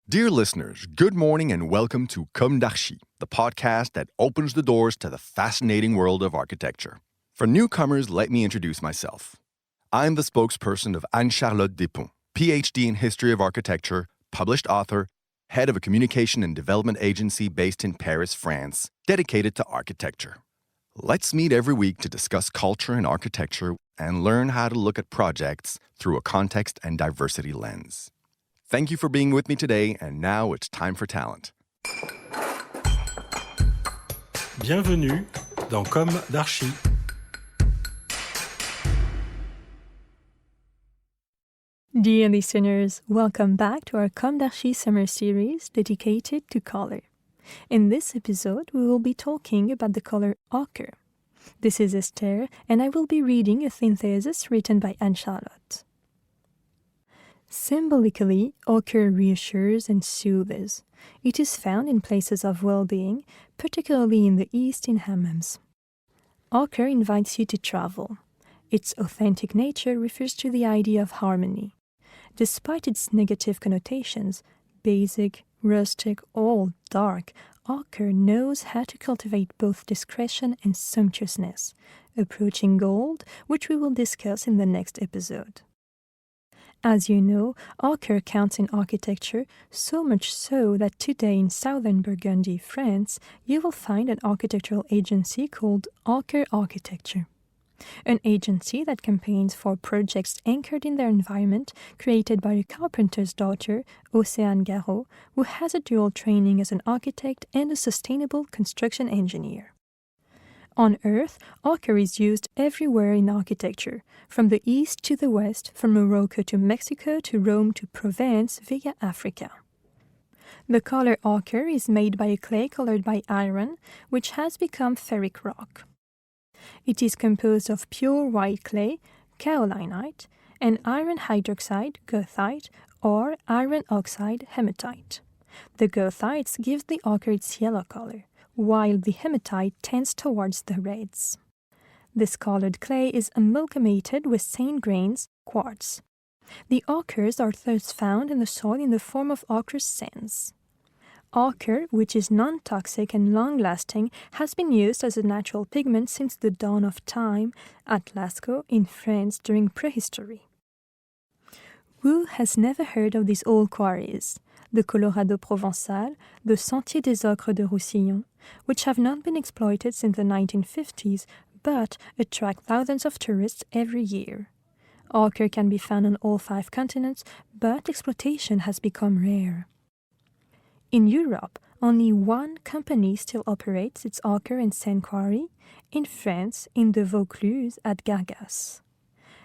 Dear listeners, good morning and welcome to Comme d'Archi, the podcast that opens the doors to the fascinating world of architecture. For newcomers, let me introduce myself. I'm the spokesperson of Anne-Charlotte Depondt, PhD in History of Architecture, published author, head of a communication and development agency based in Paris, France, dedicated to architecture. Let's meet every week to discuss culture and architecture and learn how to look at projects through a context and diversity lens. Thank you for being with me today, and now it's time for talent. Bienvenue dans Comme d'Archi. Dear listeners, welcome back to our Comme d'Archi summer series dedicated to color. In this episode, we will be talking about the color ochre. This is Esther, and I will be reading a synthesis written by Anne-Charlotte. Symbolically, ochre reassures and soothes. It is found in places of well-being, particularly in the East in hammams. Ochre invites you to travel. Its authentic nature refers to the idea of harmony. Despite its negative connotations, basic, rustic, or dark, ochre knows how to cultivate both discretion and sumptuousness, approaching gold, which we will discuss in the next episode. As you know, ochre counts in architecture, so much so that today in southern Burgundy, France, you will find an architectural agency called Ochre Architecture. An agency that campaigns for projects anchored in their environment, created by a carpenter's daughter, Océane Garot, who has a dual training as an architect and a sustainable construction engineer. On Earth, ochre is used everywhere in architecture, from the east to the west, from Morocco to Mexico to Rome to Provence via Africa. The color ochre is made by a clay colored by iron, which has become ferric rock. It is composed of pure white clay, kaolinite, and iron hydroxide, goethite, or iron oxide, hematite. The goethites give the ochre its yellow color, while the hematite tends towards the reds. This colored clay is amalgamated with sand grains, quartz. The ochres are thus found in the soil in the form of ochreous sands. Ochre, which is non-toxic and long-lasting, has been used as a natural pigment since the dawn of time at Lascaux in France during prehistory. Who has never heard of these old quarries? The Colorado Provençal, the Sentier des Ocres de Roussillon, which have not been exploited since the 1950s, but attract thousands of tourists every year. Ochre can be found on all 5 continents, but exploitation has become rare. In Europe, only one company still operates its ochre and sand quarry, in France, in the Vaucluse at Gargas.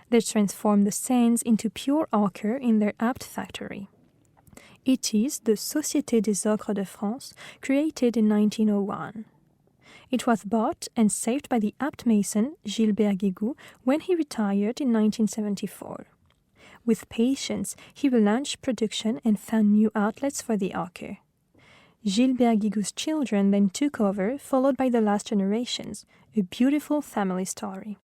They transform the sands into pure ochre in their Apt factory. It is the Société des Ocres de France, created in 1901. It was bought and saved by the Apt mason Gilbert Guigou when he retired in 1974. With patience, he relaunched production and found new outlets for the ochre. Gilbert Guigou's children then took over, followed by the last generations, a beautiful family story.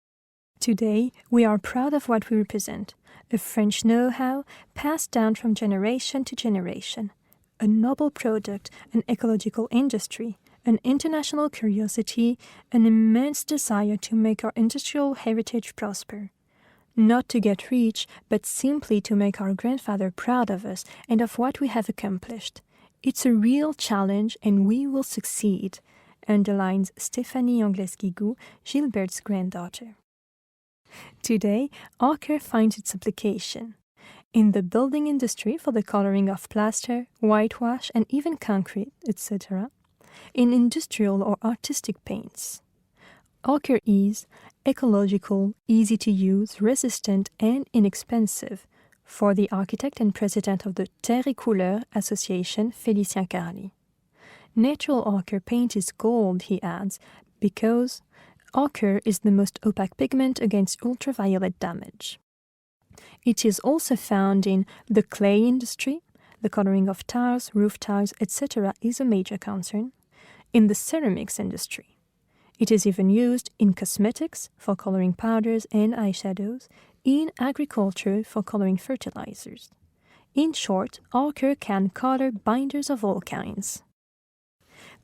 Today, we are proud of what we represent, a French know-how passed down from generation to generation, a noble product, an ecological industry, an international curiosity, an immense desire to make our industrial heritage prosper. Not to get rich, but simply to make our grandfather proud of us and of what we have accomplished. It's a real challenge and we will succeed, underlines Stéphanie Angles-Guigou, Gilbert's granddaughter. Today, ochre finds its application in the building industry for the coloring of plaster, whitewash, and even concrete, etc., in industrial or artistic paints. Ochre is ecological, easy to use, resistant, and inexpensive, for the architect and president of the Terre et Couleurs Association, Félicien Carly. Natural ochre paint is gold, he adds, because ochre is the most opaque pigment against ultraviolet damage. It is also found in the clay industry. The coloring of tiles, roof tiles, etc. is a major concern. In the ceramics industry. It is even used in cosmetics for coloring powders and eyeshadows, in agriculture for coloring fertilizers. In short, ochre can color binders of all kinds.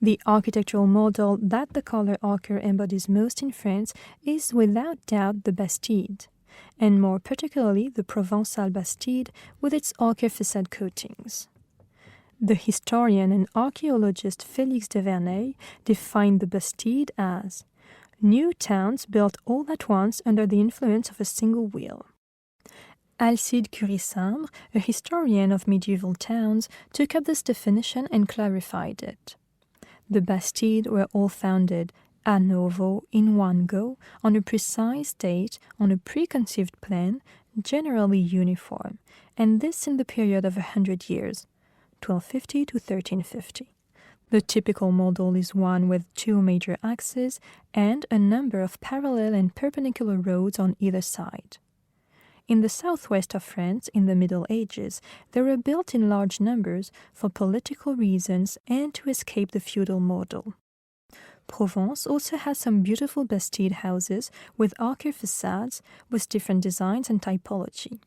The architectural model that the color ochre embodies most in France is without doubt the Bastide, and more particularly the Provençal Bastide with its ochre facade coatings. The historian and archaeologist Félix de Verneuil defined the Bastide as new towns built all at once under the influence of a single wheel. Alcide Curie-Sambre, a historian of medieval towns, took up this definition and clarified it. The Bastides were all founded à novo, in one go, on a precise date, on a preconceived plan, generally uniform, and this in the period of 100 years, 1250 to 1350. The typical model is one with two major axes and a number of parallel and perpendicular roads on either side. In the southwest of France, in the Middle Ages, they were built in large numbers for political reasons and to escape the feudal model. Provence also has some beautiful Bastide houses with ochre facades with different designs and typology.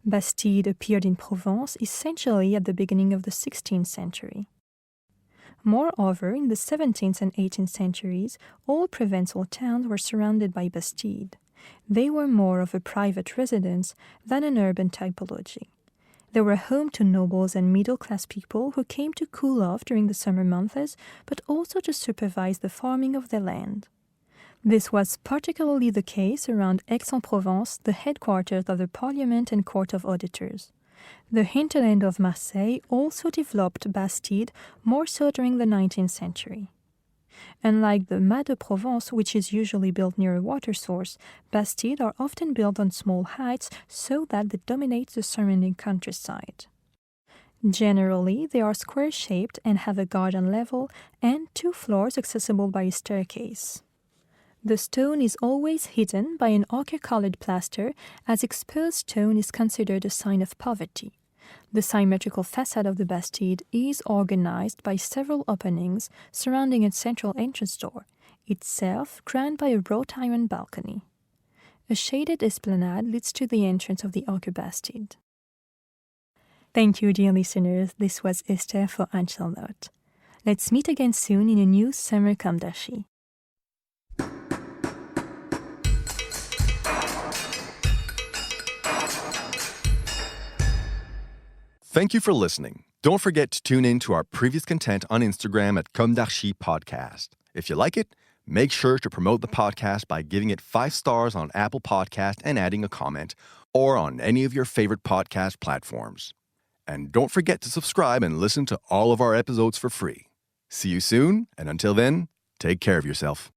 Bastide appeared in Provence essentially at the beginning of the 16th century. Moreover, in the 17th and 18th centuries, all Provençal towns were surrounded by Bastide. They were more of a private residence than an urban typology. They were home to nobles and middle-class people who came to cool off during the summer months, but also to supervise the farming of their land. This was particularly the case around Aix-en-Provence, the headquarters of the Parliament and Court of Auditors. The hinterland of Marseille also developed Bastide more so during the 19th century. Unlike the Mas de Provence, which is usually built near a water source, Bastides are often built on small heights so that they dominate the surrounding countryside. Generally, they are square-shaped and have a garden level and 2 floors accessible by a staircase. The stone is always hidden by an ochre-colored plaster, as exposed stone is considered a sign of poverty. The symmetrical facade of the Bastide is organized by several openings surrounding its central entrance door, itself crowned by a wrought iron balcony. A shaded esplanade leads to the entrance of the ochre Bastide. Thank you, dear listeners. This was Esther for Anne-Charlotte. Let's meet again soon in a new Summer Comme d'Archi. Thank you for listening. Don't forget to tune in to our previous content on Instagram at Comme d'Archi Podcast. If you like it, make sure to promote the podcast by giving it 5 stars on Apple Podcast and adding a comment, or on any of your favorite podcast platforms. And don't forget to subscribe and listen to all of our episodes for free. See you soon, and until then, take care of yourself.